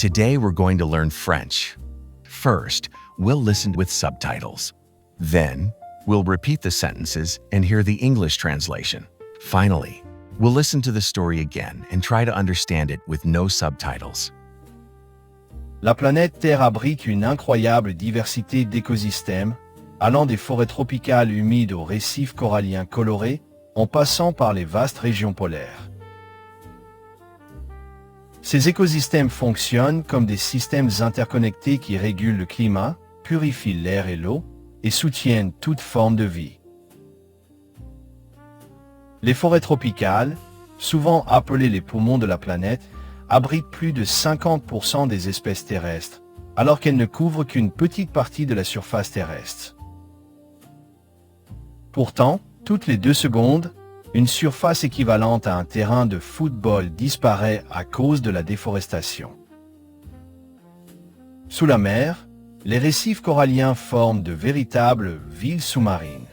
Today we're going to learn French. First, we'll listen with subtitles. Then, we'll repeat the sentences and hear the English translation. Finally, we'll listen to the story again and try to understand it with no subtitles. La planète Terre abrite une incroyable diversité d'écosystèmes, allant des forêts tropicales humides aux récifs coralliens colorés, en passant par les vastes régions polaires. Ces écosystèmes fonctionnent comme des systèmes interconnectés qui régulent le climat, purifient l'air et l'eau, et soutiennent toute forme de vie. Les forêts tropicales, souvent appelées les poumons de la planète, abritent plus de 50% des espèces terrestres, alors qu'elles ne couvrent qu'une petite partie de la surface terrestre. Pourtant, toutes les 2 secondes, une surface équivalente à un terrain de football disparaît à cause de la déforestation. Sous la mer, les récifs coralliens forment de véritables villes sous-marines.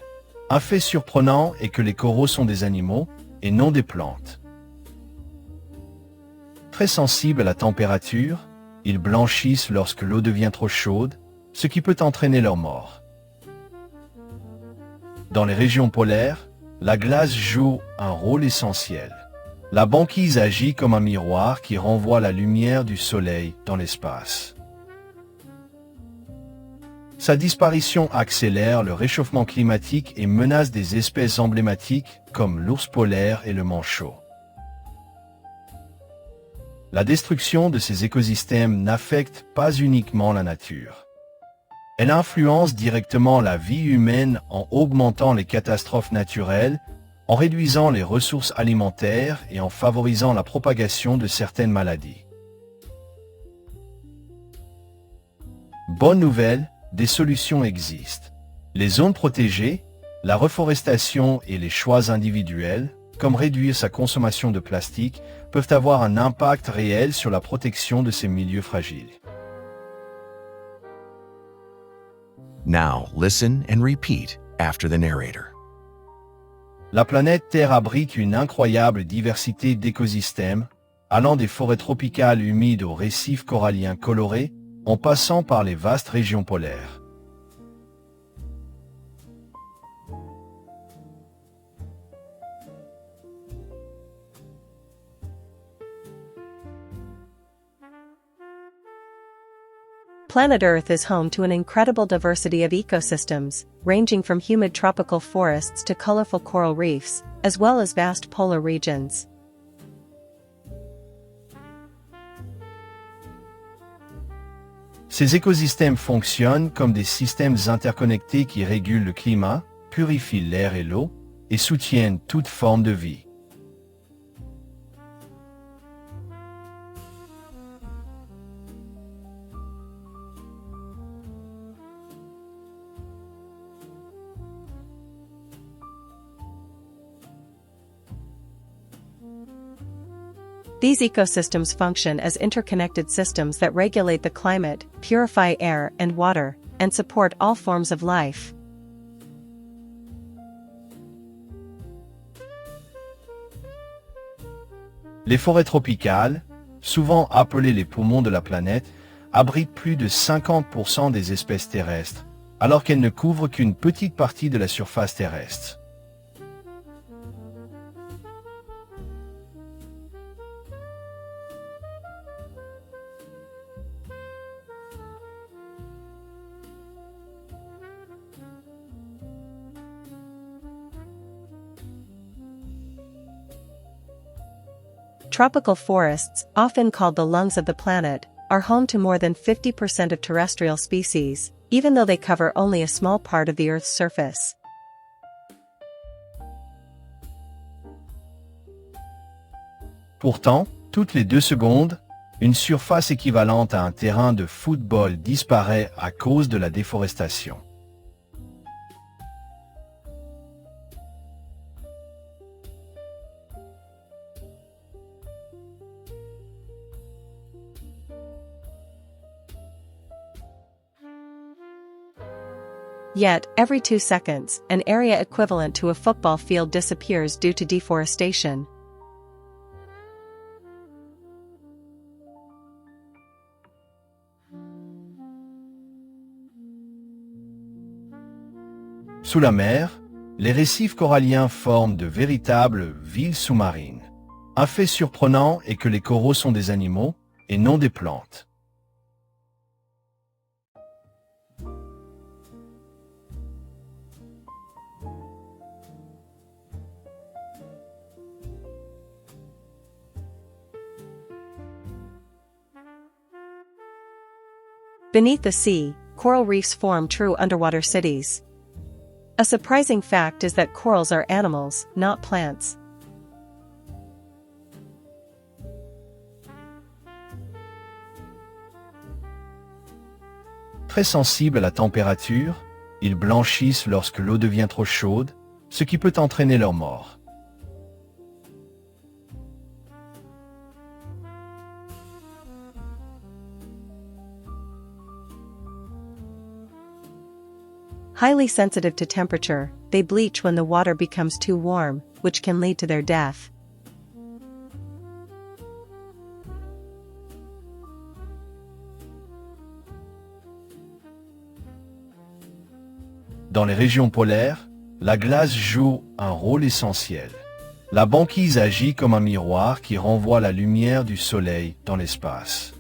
Un fait surprenant est que les coraux sont des animaux et non des plantes. Très sensibles à la température, ils blanchissent lorsque l'eau devient trop chaude, ce qui peut entraîner leur mort. Dans les régions polaires, la glace joue un rôle essentiel. La banquise agit comme un miroir qui renvoie la lumière du soleil dans l'espace. Sa disparition accélère le réchauffement climatique et menace des espèces emblématiques comme l'ours polaire et le manchot. La destruction de ces écosystèmes n'affecte pas uniquement la nature. Elle influence directement la vie humaine en augmentant les catastrophes naturelles, en réduisant les ressources alimentaires et en favorisant la propagation de certaines maladies. Bonne nouvelle, des solutions existent. Les zones protégées, la reforestation et les choix individuels, comme réduire sa consommation de plastique, peuvent avoir un impact réel sur la protection de ces milieux fragiles. Now, listen and repeat after the narrator. La planète Terre abrite une incroyable diversité d'écosystèmes, allant des forêts tropicales humides aux récifs coralliens colorés, en passant par les vastes régions polaires. Planet Earth is home to an incredible diversity of ecosystems, ranging from humid tropical forests to colorful coral reefs, as well as vast polar regions. Ces écosystèmes fonctionnent comme des systèmes interconnectés qui régulent le climat, purifient l'air et l'eau, et soutiennent toute forme de vie. These ecosystems function as interconnected systems that regulate the climate, purify air and water, and support all forms of life. Les forêts tropicales, souvent appelées les poumons de la planète, abritent plus de 50% des espèces terrestres, alors qu'elles ne couvrent qu'une petite partie de la surface terrestre. Tropical forests, often called the lungs of the planet, are home to more than 50% of terrestrial species, even though they cover only a small part of the Earth's surface. Pourtant, toutes les 2 secondes, une surface équivalente à un terrain de football disparaît à cause de la déforestation. Yet, every 2 seconds, an area equivalent to a football field disappears due to deforestation. Sous la mer, les récifs coralliens forment de véritables villes sous-marines. Un fait surprenant est que les coraux sont des animaux et non des plantes. Beneath the sea, coral reefs form true underwater cities. A surprising fact is that corals are animals, not plants. Très sensibles à la température, ils blanchissent lorsque l'eau devient trop chaude, ce qui peut entraîner leur mort. Highly sensitive to temperature, they bleach when the water becomes too warm, which can lead to their death. Dans les régions polaires, la glace joue un rôle essentiel. La banquise agit comme un miroir qui renvoie la lumière du soleil dans l'espace.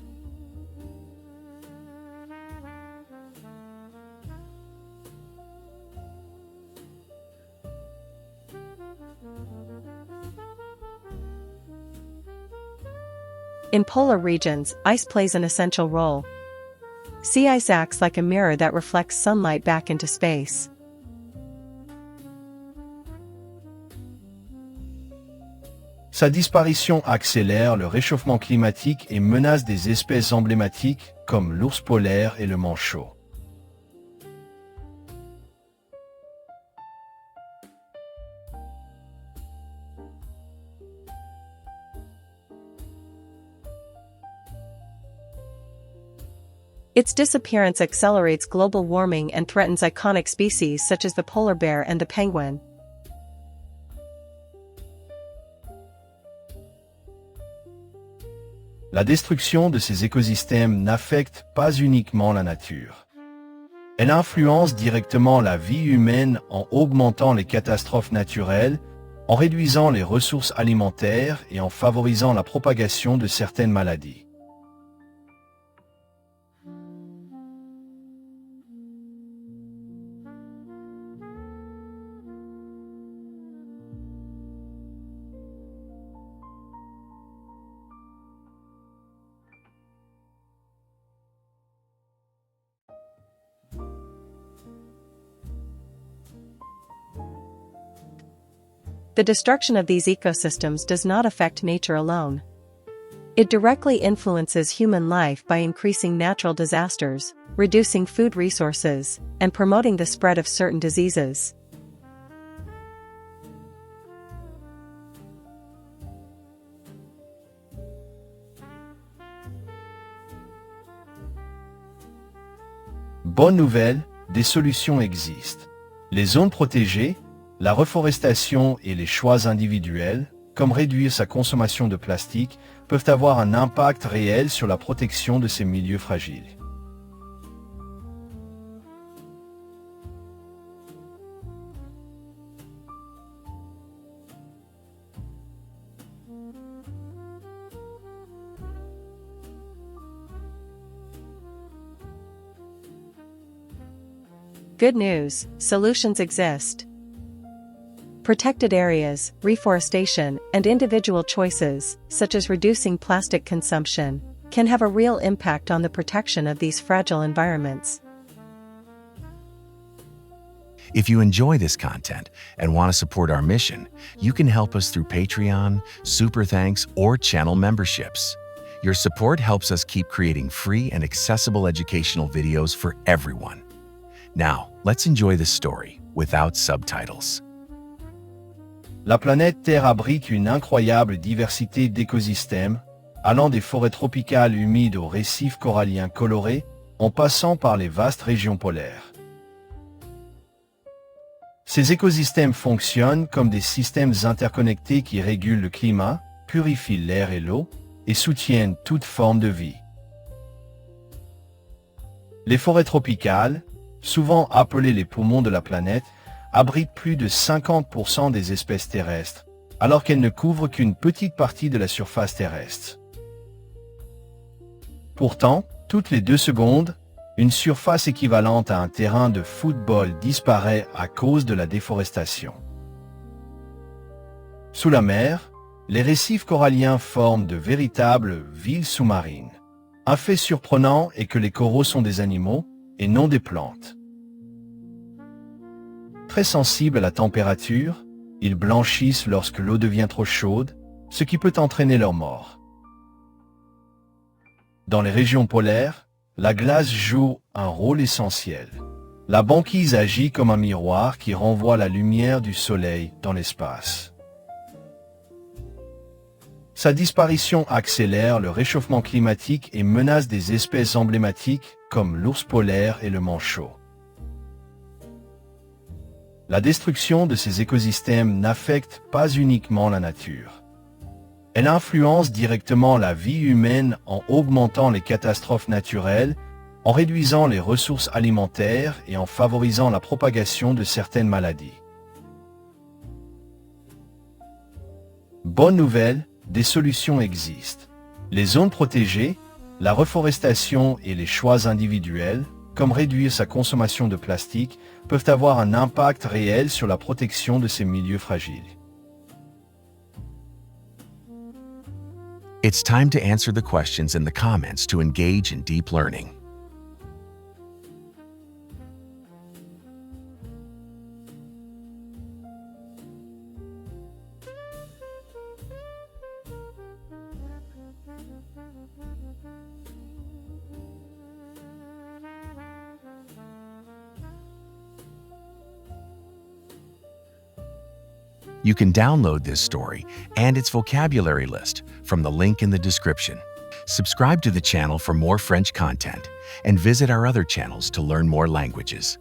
In polar regions, ice plays an essential role. Sea ice acts like a mirror that reflects sunlight back into space. Sa disparition accélère le réchauffement climatique et menace des espèces emblématiques comme l'ours polaire et le manchot. Its disappearance accelerates global warming and threatens iconic species such as the polar bear and the penguin. La destruction de ces écosystèmes n'affecte pas uniquement la nature. Elle influence directement la vie humaine en augmentant les catastrophes naturelles, en réduisant les ressources alimentaires et en favorisant la propagation de certaines maladies. The destruction of these ecosystems does not affect nature alone. It directly influences human life by increasing natural disasters, reducing food resources, and promoting the spread of certain diseases. Bonne nouvelle, des solutions existent. Les zones protégées, la reforestation et les choix individuels, comme réduire sa consommation de plastique, peuvent avoir un impact réel sur la protection de ces milieux fragiles. Good news, solutions exist. Protected areas, reforestation, and individual choices, such as reducing plastic consumption, can have a real impact on the protection of these fragile environments. If you enjoy this content and want to support our mission, you can help us through Patreon, Super Thanks, or channel memberships. Your support helps us keep creating free and accessible educational videos for everyone. Now, let's enjoy this story without subtitles. La planète Terre abrite une incroyable diversité d'écosystèmes, allant des forêts tropicales humides aux récifs coralliens colorés, en passant par les vastes régions polaires. Ces écosystèmes fonctionnent comme des systèmes interconnectés qui régulent le climat, purifient l'air et l'eau, et soutiennent toute forme de vie. Les forêts tropicales, souvent appelées les poumons de la planète, abrite plus de 50% des espèces terrestres, alors qu'elle ne couvre qu'une petite partie de la surface terrestre. Pourtant, toutes les 2 secondes, une surface équivalente à un terrain de football disparaît à cause de la déforestation. Sous la mer, les récifs coralliens forment de véritables villes sous-marines. Un fait surprenant est que les coraux sont des animaux et non des plantes. Très sensibles à la température, ils blanchissent lorsque l'eau devient trop chaude, ce qui peut entraîner leur mort. Dans les régions polaires, la glace joue un rôle essentiel. La banquise agit comme un miroir qui renvoie la lumière du soleil dans l'espace. Sa disparition accélère le réchauffement climatique et menace des espèces emblématiques comme l'ours polaire et le manchot. La destruction de ces écosystèmes n'affecte pas uniquement la nature. Elle influence directement la vie humaine en augmentant les catastrophes naturelles, en réduisant les ressources alimentaires et en favorisant la propagation de certaines maladies. Bonne nouvelle, des solutions existent. Les zones protégées, la reforestation et les choix individuels, comme réduire sa consommation de plastique, peuvent avoir un impact réel sur la protection de ces milieux fragiles. It's time to answer the questions in the comments to engage in deep learning. You can download this story and its vocabulary list from the link in the description. Subscribe to the channel for more French content and visit our other channels to learn more languages.